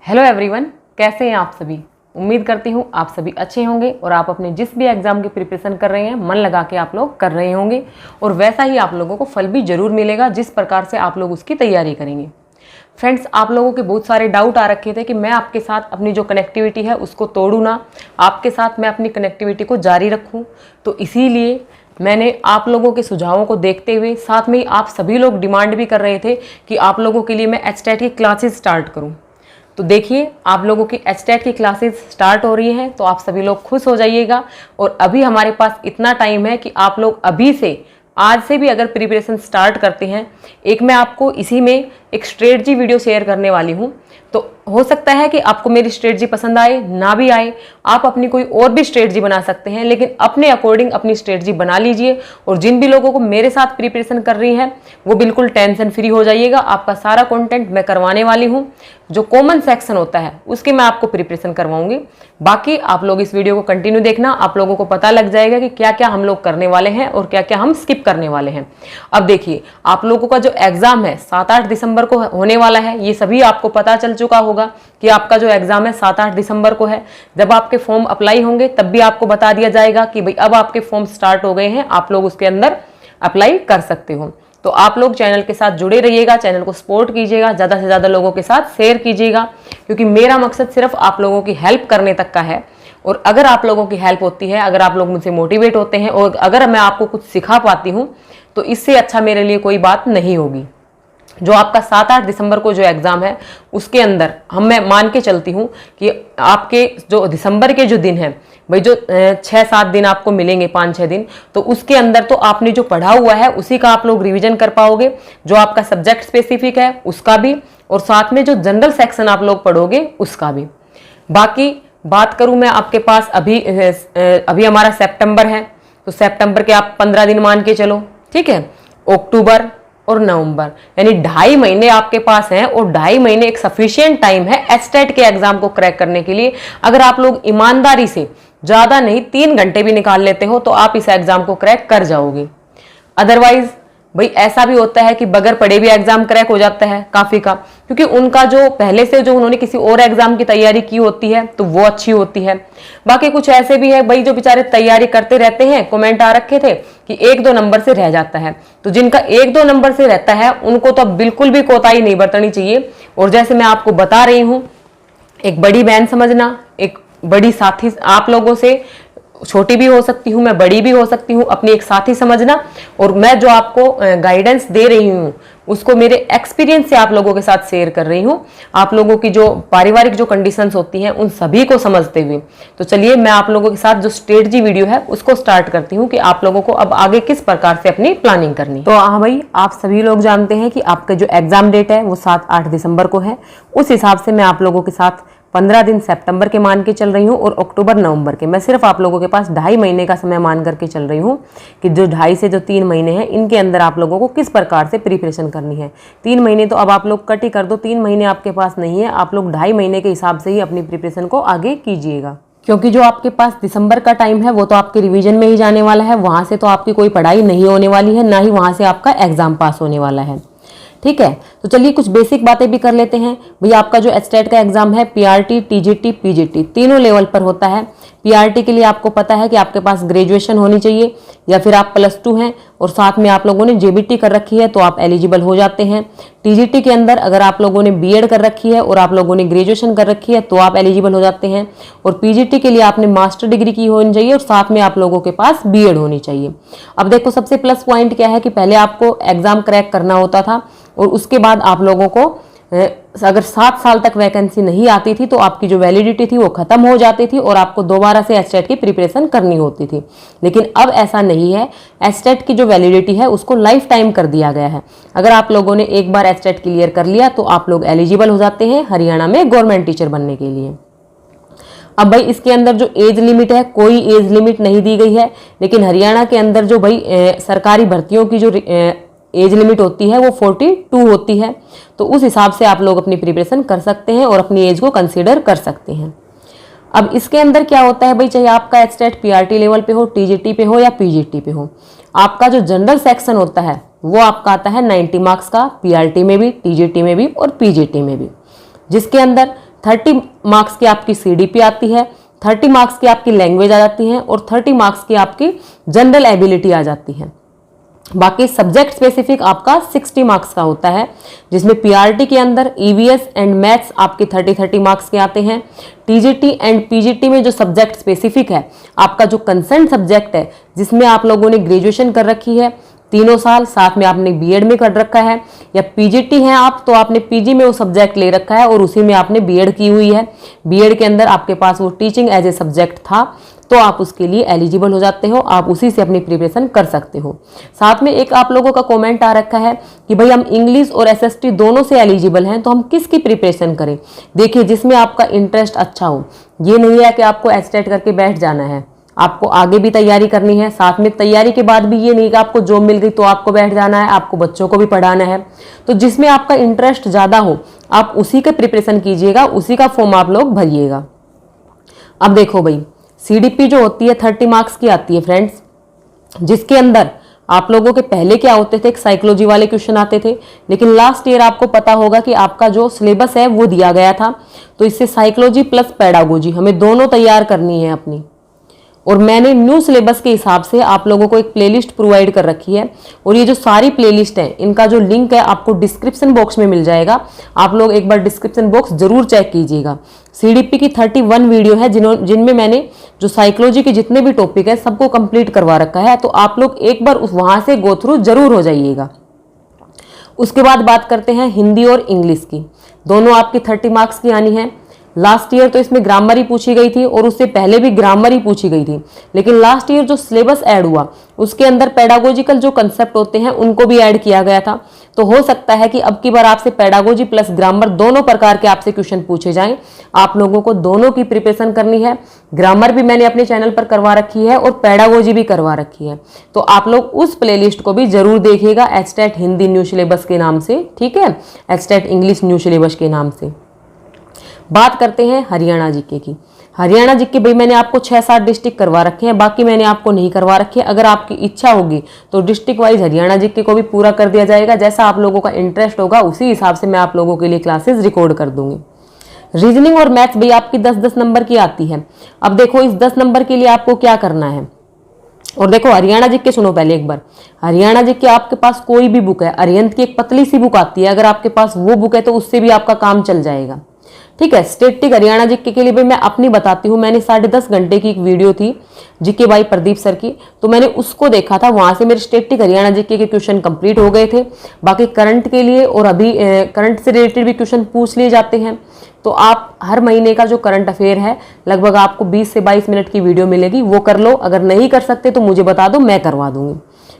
Hello everyone, कैसे हैं आप सभी। उम्मीद करती हूँ आप सभी अच्छे होंगे और आप अपने जिस भी एग्जाम की प्रिपरेशन कर रहे हैं मन लगा के आप लोग कर रहे होंगे और वैसा ही आप लोगों को फल भी जरूर मिलेगा जिस प्रकार से आप लोग उसकी तैयारी करेंगे। फ्रेंड्स, आप लोगों के बहुत सारे डाउट आ रखे थे कि मैं आपके साथ अपनी जो कनेक्टिविटी है उसको तोड़ूँ ना, आपके साथ मैं अपनी कनेक्टिविटी को जारी रखूँ। तो इसीलिए मैंने आप लोगों के सुझावों को देखते हुए, साथ में आप सभी लोग डिमांड भी कर रहे थे कि आप लोगों के लिए मैं एचटेट की क्लासेस स्टार्ट करूं। तो देखिए, आप लोगों की एचटेट की क्लासेस स्टार्ट हो रही हैं तो आप सभी लोग खुश हो जाइएगा। और अभी हमारे पास इतना टाइम है कि आप लोग अभी से, आज से भी अगर प्रिपरेशन स्टार्ट करते हैं, एक मैं आपको इसी में एक स्ट्रेटजी वीडियो शेयर करने वाली हूँ। तो हो सकता है कि आपको मेरी स्ट्रेटजी पसंद आए, ना भी आए, आप अपनी कोई और भी स्ट्रेटजी बना सकते हैं, लेकिन अपने अकॉर्डिंग अपनी स्ट्रेटजी बना लीजिए। और जिन भी लोगों को मेरे साथ प्रिपरेशन कर रही हैं वो बिल्कुल टेंशन फ्री हो जाइएगा। आपका सारा कंटेंट मैं करवाने वाली हूँ, जो कॉमन सेक्शन होता है उसके मैं आपको प्रिपरेशन करवाऊंगी। बाकी आप लोग इस वीडियो को कंटिन्यू देखना, आप लोगों को पता लग जाएगा कि क्या क्या हम लोग करने वाले हैं और क्या क्या हम स्किप करने वाले हैं। अब देखिए, आप लोगों का जो एग्जाम है 7-8 दिसंबर को होने वाला है, ये सभी आपको पता चल चुका होगा कि आपका जो एग्जाम है 7-8 दिसंबर को है। जब आपके फॉर्म अप्लाई होंगे तब भी आपको बता दिया जाएगा कि भाई अब आपके फॉर्म स्टार्ट हो गए हैं, आप लोग उसके अंदर अप्लाई कर सकते हो। तो आप लोग चैनल के साथ जुड़े रहिएगा, चैनल को सपोर्ट कीजिएगा, ज़्यादा से ज़्यादा लोगों के साथ शेयर कीजिएगा, क्योंकि मेरा मकसद सिर्फ आप लोगों की हेल्प करने तक का है। और अगर आप लोगों की हेल्प होती है, अगर आप लोग मुझसे मोटिवेट होते हैं और अगर मैं आपको कुछ सिखा पाती हूँ, तो इससे अच्छा मेरे लिए कोई बात नहीं होगी। जो आपका 7-8 दिसंबर को जो एग्ज़ाम है उसके अंदर मैं मान के चलती हूँ कि आपके जो दिसंबर के जो दिन हैं, भाई जो 6-7 दिन आपको मिलेंगे, 5-6 दिन, तो उसके अंदर तो आपने जो पढ़ा हुआ है उसी का आप लोग रिवीजन कर पाओगे। जो आपका सब्जेक्ट स्पेसिफिक है उसका भी, और साथ में जो जनरल सेक्शन आप लोग पढ़ोगे उसका भी। बाकी बात करूँ मैं आपके पास, अभी हमारा सितंबर है, तो सितंबर के आप 15 दिन मान के चलो, ठीक है। अक्टूबर और नवंबर, यानी 2.5 महीने आपके पास हैं, और 2.5 महीने एक सफिशिएंट टाइम है एचटेट के एग्जाम को क्रैक करने के लिए। अगर आप लोग ईमानदारी से ज़्यादा नहीं 3 घंटे भी निकाल लेते हो तो आप इस एग्जाम को क्रैक कर जाओगे। अदरवाइज भाई ऐसा भी होता है कि बगैर पढ़े भी एग्जाम क्रैक हो जाता है काफ़ी का, क्योंकि उनका जो पहले से जो उन्होंने किसी और एग्जाम की तैयारी की होती है तो वो अच्छी होती है। बाकी कुछ ऐसे भी है भाई जो बेचारे तैयारी करते रहते हैं, कमेंट आ रखे थे कि 1-2 नंबर से रह जाता है। तो जिनका 1-2 नंबर से रहता है उनको तो बिल्कुल भी कोताही नहीं बरतनी चाहिए। और जैसे मैं आपको बता रही हूँ, एक बड़ी बहन समझना, एक बड़ी साथी, आप लोगों से छोटी भी हो सकती हूँ मैं, बड़ी भी हो सकती हूँ, अपनी एक साथी समझना। और मैं जो आपको गाइडेंस दे रही हूँ उसको मेरे एक्सपीरियंस से आप लोगों के साथ शेयर कर रही हूँ, आप लोगों की जो पारिवारिक जो कंडीशंस होती हैं उन सभी को समझते हुए। तो चलिए मैं आप लोगों के साथ जो स्ट्रेटजी वीडियो है उसको स्टार्ट करती हूँ कि आप लोगों को अब आगे किस प्रकार से अपनी प्लानिंग करनी। तो हाँ भाई, आप सभी लोग जानते हैं कि आपका जो एग्जाम डेट है वो 7-8 दिसंबर को है। उस हिसाब से मैं आप लोगों के साथ 15 दिन सितंबर के मान के चल रही हूँ और अक्टूबर नवंबर के। मैं सिर्फ आप लोगों के पास 2.5 महीने का समय मान करके चल रही हूँ कि जो 2.5 से जो 3 महीने हैं इनके अंदर आप लोगों को किस प्रकार से प्रिपरेशन करनी है। 3 महीने तो अब आप लोग कट ही कर दो, 3 महीने आपके पास नहीं है, आप लोग 2.5 महीने के हिसाब से ही अपनी प्रिपरेशन को आगे कीजिएगा। क्योंकि जो आपके पास दिसंबर का टाइम है वो तो आपके रिवीजन में ही जाने वाला है, वहाँ से तो आपकी कोई पढ़ाई नहीं होने वाली है, ना ही वहाँ से आपका एग्जाम पास होने वाला है, ठीक है। तो चलिए कुछ बेसिक बातें भी कर लेते हैं। भैया आपका जो एचटेट का एग्जाम है पीआरटी, टीजीटी, पीजीटी तीनों लेवल पर होता है। पीआरटी के लिए आपको पता है कि आपके पास ग्रेजुएशन होनी चाहिए या फिर आप +2 हैं और साथ में आप लोगों ने जेबीटी कर रखी है तो आप एलिजिबल हो जाते हैं। टीजीटी के अंदर अगर आप लोगों ने बीएड कर रखी है और आप लोगों ने ग्रेजुएशन कर रखी है तो आप एलिजिबल हो जाते हैं। और पीजीटी के लिए आपने मास्टर डिग्री की होनी चाहिए और साथ में आप लोगों के पास बीएड होनी चाहिए। अब देखो, सबसे प्लस पॉइंट क्या है कि पहले आपको एग्जाम क्रैक करना होता था और उसके बाद आप लोगों को अगर 7 साल तक वैकेंसी नहीं आती थी तो आपकी जो वैलिडिटी थी वो खत्म हो जाती थी और आपको दोबारा से एचटेट की प्रिपरेशन करनी होती थी। लेकिन अब ऐसा नहीं है, एचटेट की जो वैलिडिटी है उसको लाइफ टाइम कर दिया गया है। अगर आप लोगों ने एक बार एचटेट क्लियर कर लिया तो आप लोग एलिजिबल हो जाते हैं हरियाणा में गवर्नमेंट टीचर बनने के लिए। अब भाई इसके अंदर जो एज लिमिट है, कोई एज लिमिट नहीं दी गई है, लेकिन हरियाणा के अंदर जो भाई सरकारी भर्तियों की जो एज लिमिट होती है वो 42 होती है। तो उस हिसाब से आप लोग अपनी प्रिपरेशन कर सकते हैं और अपनी एज को कंसीडर कर सकते हैं। अब इसके अंदर क्या होता है भाई, चाहे आपका एचटेट पीआरटी लेवल पे हो, टीजीटी पे हो या पीजीटी पे हो, आपका जो जनरल सेक्शन होता है वो आपका आता है 90 मार्क्स का, पीआरटी में भी, टीजीटी में भी और पीजीटी में भी, जिसके अंदर 30 मार्क्स की आपकी सीडीपी आती है, 30 मार्क्स की आपकी लैंग्वेज आ जाती है और 30 मार्क्स की आपकी जनरल एबिलिटी आ जाती है। बाकी सब्जेक्ट स्पेसिफिक आपका 60 मार्क्स का होता है, जिसमें पीआरटी के अंदर ईवीएस एंड मैथ्स आपके 30 मार्क्स के आते हैं। टीजीटी एंड पीजीटी में जो सब्जेक्ट स्पेसिफिक है, आपका जो कंसर्न सब्जेक्ट है, जिसमें आप लोगों ने ग्रेजुएशन कर रखी है 3 साल, साथ में आपने बीएड में कर रखा है, या पीजीटी हैं आप तो आपने पीजी में वो सब्जेक्ट ले रखा है और उसी में आपने बीएड की हुई है, बीएड के अंदर आपके पास वो टीचिंग एज ए सब्जेक्ट था, तो आप उसके लिए एलिजिबल हो जाते हो, आप उसी से अपनी प्रिपरेशन कर सकते हो। साथ में एक आप लोगों का कमेंट आ रखा है कि भाई हम इंग्लिश और एसएसटी दोनों से एलिजिबल हैं, तो हम किसकी प्रिपरेशन करें। देखिए, जिसमें आपका इंटरेस्ट अच्छा हो, ये नहीं है कि आपको एचटेट करके बैठ जाना है, आपको आगे भी तैयारी करनी है। साथ में तैयारी के बाद भी ये नहीं कि आपको जॉब मिल गई तो आपको बैठ जाना है, आपको बच्चों को भी पढ़ाना है। तो जिसमें आपका इंटरेस्ट ज़्यादा हो, आप उसी के प्रिपरेशन कीजिएगा, उसी का फॉर्म आप लोग भरिएगा। अब देखो भाई, सीडीपी जो होती है 30 मार्क्स की आती है फ्रेंड्स, जिसके अंदर आप लोगों के पहले क्या होते थे, एक साइकोलॉजी वाले क्वेश्चन आते थे, लेकिन लास्ट ईयर आपको पता होगा कि आपका जो सिलेबस है वो दिया गया था, तो इससे साइकोलॉजी प्लस पेडागोजी हमें दोनों तैयार करनी है अपनी। और मैंने न्यू सिलेबस के हिसाब से आप लोगों को एक प्लेलिस्ट प्रोवाइड कर रखी है, और ये जो सारी प्लेलिस्ट है इनका जो लिंक है आपको डिस्क्रिप्शन बॉक्स में मिल जाएगा। आप लोग एक बार डिस्क्रिप्शन बॉक्स जरूर चेक कीजिएगा। सीडीपी की 31 वीडियो है जिनमें मैंने जो साइकोलॉजी के जितने भी टॉपिक है सबको कंप्लीट करवा रखा है, तो आप लोग एक बार वहां से गो थ्रू जरूर हो जाइएगा। उसके बाद बात करते हैं हिंदी और इंग्लिश की, दोनों आपकी 30 मार्क्स की आनी है। लास्ट ईयर तो इसमें ग्रामर ही पूछी गई थी और उससे पहले भी ग्रामर ही पूछी गई थी, लेकिन लास्ट ईयर जो सिलेबस ऐड हुआ उसके अंदर पेडागोजिकल जो कंसेप्ट होते हैं उनको भी ऐड किया गया था। तो हो सकता है कि अब की बार आपसे पेडागोजी प्लस ग्रामर दोनों प्रकार के आपसे क्वेश्चन पूछे जाएं। आप लोगों को दोनों की प्रिपरेशन करनी है। ग्रामर भी मैंने अपने चैनल पर करवा रखी है और पेडागोजी भी करवा रखी है, तो आप लोग उस प्लेलिस्ट को भी जरूर देखिएगा, एचटेट हिंदी न्यू सिलेबस के नाम से, ठीक है, एचटेट इंग्लिश न्यू सिलेबस के नाम से। बात करते हैं हरियाणा जीके की। हरियाणा जीके भाई मैंने आपको 6-7 डिस्ट्रिक्ट करवा रखे हैं, बाकी मैंने आपको नहीं करवा रखे हैं। अगर आपकी इच्छा होगी तो डिस्ट्रिक्ट वाइज हरियाणा जीके को भी पूरा कर दिया जाएगा, जैसा आप लोगों का इंटरेस्ट होगा उसी हिसाब से मैं आप लोगों के लिए क्लासेस रिकॉर्ड कर दूंगी। रीजनिंग और मैथ्स भाई आपकी 10-10 नंबर की आती है। अब देखो, इस 10 नंबर के लिए आपको क्या करना है, और देखो हरियाणा जीके सुनो पहले एक बार। हरियाणा जीके आपके पास कोई भी बुक है, अरिहंत की एक पतली सी बुक आती है, अगर आपके पास वो बुक है तो उससे भी आपका काम चल जाएगा, ठीक है। स्टेटिक हरियाणा जीके के लिए भी मैं अपनी बताती हूँ। मैंने 10.5 घंटे की एक वीडियो थी जीके बाई प्रदीप सर की, तो मैंने उसको देखा था, वहां से मेरे स्टेटिक हरियाणा जीके के क्वेश्चन कंप्लीट हो गए थे। बाकी करंट के लिए और अभी करंट से रिलेटेड भी क्वेश्चन पूछ लिए जाते हैं, तो आप हर महीने का जो करंट अफेयर है लगभग आपको 20 से 22 मिनट की वीडियो मिलेगी, वो कर लो। अगर नहीं कर सकते तो मुझे बता दो, मैं करवा दूंगी।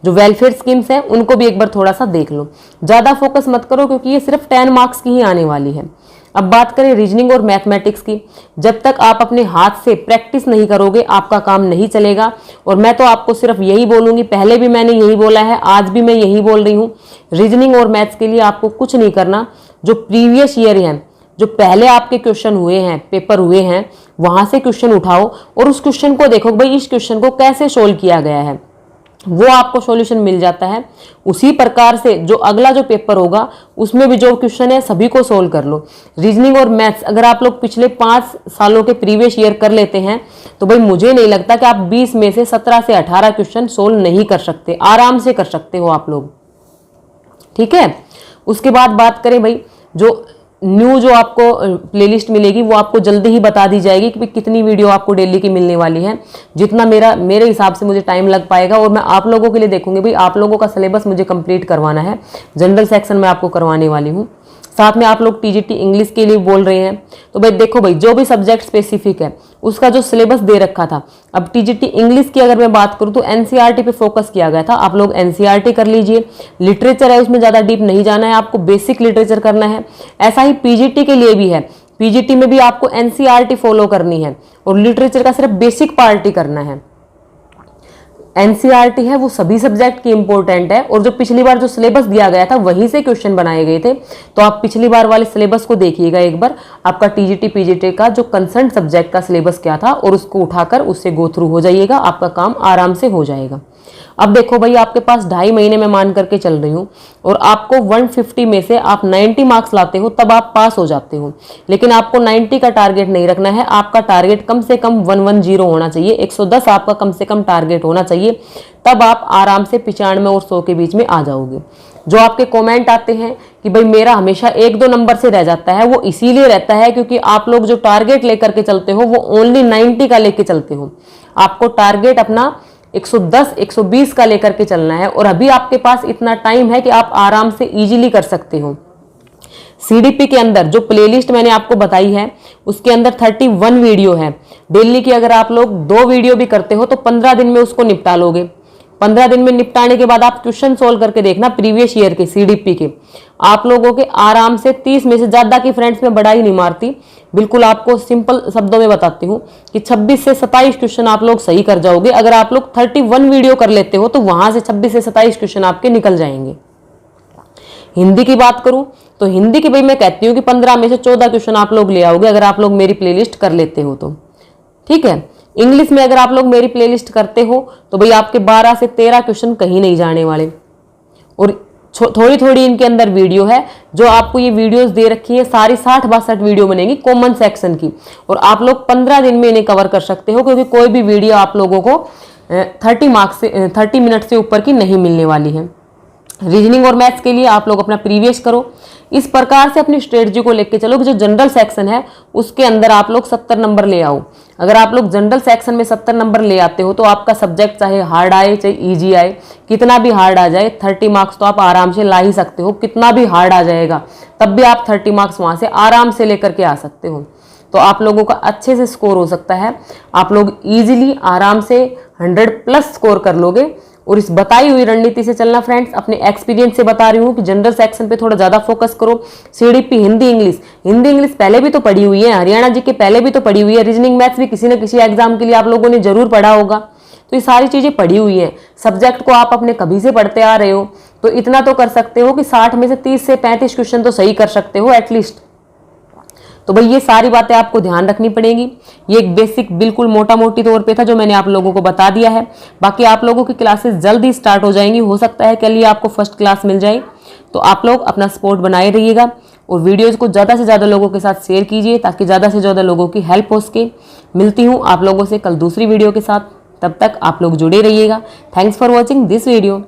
जो वेलफेयर स्कीम्स हैं उनको भी एक बार थोड़ा सा देख लो, ज़्यादा फोकस मत करो क्योंकि ये सिर्फ 10 मार्क्स की ही आने वाली है। अब बात करें रीजनिंग और मैथमेटिक्स की, जब तक आप अपने हाथ से प्रैक्टिस नहीं करोगे आपका काम नहीं चलेगा। और मैं तो आपको सिर्फ यही बोलूंगी, पहले भी मैंने यही बोला है, आज भी मैं यही बोल रही हूँ, रीजनिंग और मैथ्स के लिए आपको कुछ नहीं करना। जो प्रीवियस ईयर हैं, जो पहले आपके क्वेश्चन हुए हैं, पेपर हुए हैं, वहां से क्वेश्चन उठाओ और उस क्वेश्चन को देखो भाई इस क्वेश्चन को कैसे सोल्व किया गया है, वो आपको सॉल्यूशन मिल जाता है। उसी प्रकार से जो अगला जो पेपर होगा उसमें भी जो क्वेश्चन है सभी को सोल्व कर लो। रीजनिंग और मैथ्स अगर आप लोग पिछले 5 सालों के प्रीवियस ईयर कर लेते हैं तो भाई मुझे नहीं लगता कि आप 20 में से 17 से 18 क्वेश्चन सोल्व नहीं कर सकते, आराम से कर सकते हो आप लोग, ठीक है। उसके बाद बात करें भाई, जो न्यू जो आपको प्लेलिस्ट मिलेगी वो आपको जल्दी ही बता दी जाएगी कि कितनी वीडियो आपको डेली की मिलने वाली है, जितना मेरे हिसाब से मुझे टाइम लग पाएगा। और मैं आप लोगों के लिए देखूंगी भाई, आप लोगों का सिलेबस मुझे कंप्लीट करवाना है, जनरल सेक्शन में आपको करवाने वाली हूँ। साथ में आप लोग टीजीटी इंग्लिश के लिए बोल रहे हैं, तो भाई देखो भाई जो भी सब्जेक्ट स्पेसिफिक है उसका जो सिलेबस दे रखा था। अब टीजीटी इंग्लिश की अगर मैं बात करूं तो एनसीईआरटी पे फोकस किया गया था, आप लोग एनसीईआरटी कर लीजिए। लिटरेचर है उसमें ज़्यादा डीप नहीं जाना है, आपको बेसिक लिटरेचर करना है। ऐसा ही पीजीटी के लिए भी है, पीजीटी में भी आपको एनसीईआरटी फॉलो करनी है और लिटरेचर का सिर्फ बेसिक पार्ट ही करना है। एनसीईआरटी है वो सभी सब्जेक्ट की इंपॉर्टेंट है, और जो पिछली बार जो सिलेबस दिया गया था वहीं से क्वेश्चन बनाए गए थे, तो आप पिछली बार वाले सिलेबस को देखिएगा एक बार, आपका टीजीटी पीजीटी का जो कंसर्न सब्जेक्ट का सिलेबस क्या था और उसको उठाकर उससे गो थ्रू हो जाइएगा, आपका काम आराम से हो जाएगा। अब देखो भाई, आपके पास 2.5 महीने में मान करके चल रही हूँ और आपको 150 में से आप 90 मार्क्स लाते हो तब आप पास हो जाते हो। लेकिन आपको 90 का टारगेट नहीं रखना है, आपका टारगेट कम से कम 110 होना चाहिए, 110 आपका कम से कम टारगेट होना चाहिए, तब आप आराम से 95 और 100 के बीच में आ जाओगे। जो आपके कमेंट आते हैं कि भाई मेरा हमेशा 1-2 नंबर से रह जाता है, वो इसीलिए रहता है क्योंकि आप लोग जो टारगेट लेकर के चलते हो वो ओनली 90 का लेके चलते हो। आपको टारगेट अपना 110-120 का लेकर के चलना है और अभी आपके पास इतना टाइम है कि आप आराम से इजीली कर सकते हो। सीडीपी के अंदर जो प्लेलिस्ट मैंने आपको बताई है उसके अंदर 31 वीडियो है। डेली की अगर आप लोग 2 वीडियो भी करते हो तो 15 दिन में उसको निपटा लोगे। 15 दिन में निपटाने के बाद आप क्वेश्चन सोल्व करके देखना प्रीवियस ईयर के सीडीपी के, आप लोगों के आराम से 30 में से ज़्यादा की फ्रेंड्स में बड़ा ही नहीं मारती, बिल्कुल आपको सिंपल शब्दों में बताती हूँ कि 26 से 27 क्वेश्चन आप लोग सही कर जाओगे। अगर आप लोग 31 वीडियो कर लेते हो तो वहां से 26 से 27 क्वेश्चन आपके निकल जाएंगे। हिंदी की बात करूं तो हिंदी की भाई मैं कहती हूँ कि 15 में से 14 क्वेश्चन आप लोग ले आओगे अगर आप लोग मेरी प्लेलिस्ट कर लेते हो तो, ठीक है। इंग्लिश में अगर आप लोग मेरी प्लेलिस्ट करते हो तो भाई आपके 12 से 13 क्वेश्चन कहीं नहीं जाने वाले। और थोड़ी थोड़ी इनके अंदर वीडियो है, जो आपको ये वीडियोस दे रखी है सारी 60-62 वीडियो बनेगी कॉमन सेक्शन की, और आप लोग 15 दिन में इन्हें कवर कर सकते हो क्योंकि कोई भी वीडियो आप लोगों को 30 मिनट से ऊपर की नहीं मिलने वाली है। रीजनिंग और मैथ्स के लिए आप लोग अपना प्रीवियस करो, इस प्रकार से अपनी स्ट्रेटजी को लेके चलो कि जो जनरल सेक्शन है उसके अंदर आप लोग 70 नंबर ले आओ। अगर आप लोग जनरल सेक्शन में 70 नंबर ले आते हो तो आपका सब्जेक्ट चाहे हार्ड आए चाहे इजी आए, कितना भी हार्ड आ जाए 30 मार्क्स तो आप आराम से ला ही सकते हो। कितना भी हार्ड आ जाएगा तब भी आप 30 मार्क्स वहां से आराम से लेकर के आ सकते हो। तो आप लोगों का अच्छे से स्कोर हो सकता है, आप लोग इजीली आराम से 100+ स्कोर कर लोगे। और इस बताई हुई रणनीति से चलना फ्रेंड्स, अपने एक्सपीरियंस से बता रही हूँ कि जनरल सेक्शन पे थोड़ा ज्यादा फोकस करो। सीडीपी हिंदी इंग्लिश पहले भी तो पढ़ी हुई है, हरियाणा जी के पहले भी तो पढ़ी हुई है, रीजनिंग मैथ्स भी किसी न किसी एग्जाम के लिए आप लोगों ने जरूर पढ़ा होगा। तो ये सारी चीजें पढ़ी हुई हैं, सब्जेक्ट को आप अपने कभी से पढ़ते आ रहे हो, तो इतना तो कर सकते हो कि 60 में से 30 से 35 क्वेश्चन तो सही कर सकते हो एटलीस्ट। तो भाई ये सारी बातें आपको ध्यान रखनी पड़ेगी। ये एक बेसिक बिल्कुल मोटा मोटी तौर पे था जो मैंने आप लोगों को बता दिया है। बाकी आप लोगों की क्लासेस जल्द ही स्टार्ट हो जाएंगी, हो सकता है कल ही आपको फर्स्ट क्लास मिल जाए। तो आप लोग अपना सपोर्ट बनाए रहिएगा और वीडियोज़ को ज़्यादा से ज़्यादा लोगों के साथ शेयर कीजिए ताकि ज़्यादा से ज़्यादा लोगों की हेल्प हो सके। मिलती हूँ आप लोगों से कल दूसरी वीडियो के साथ, तब तक आप लोग जुड़े रहिएगा। Thanks for watching this video.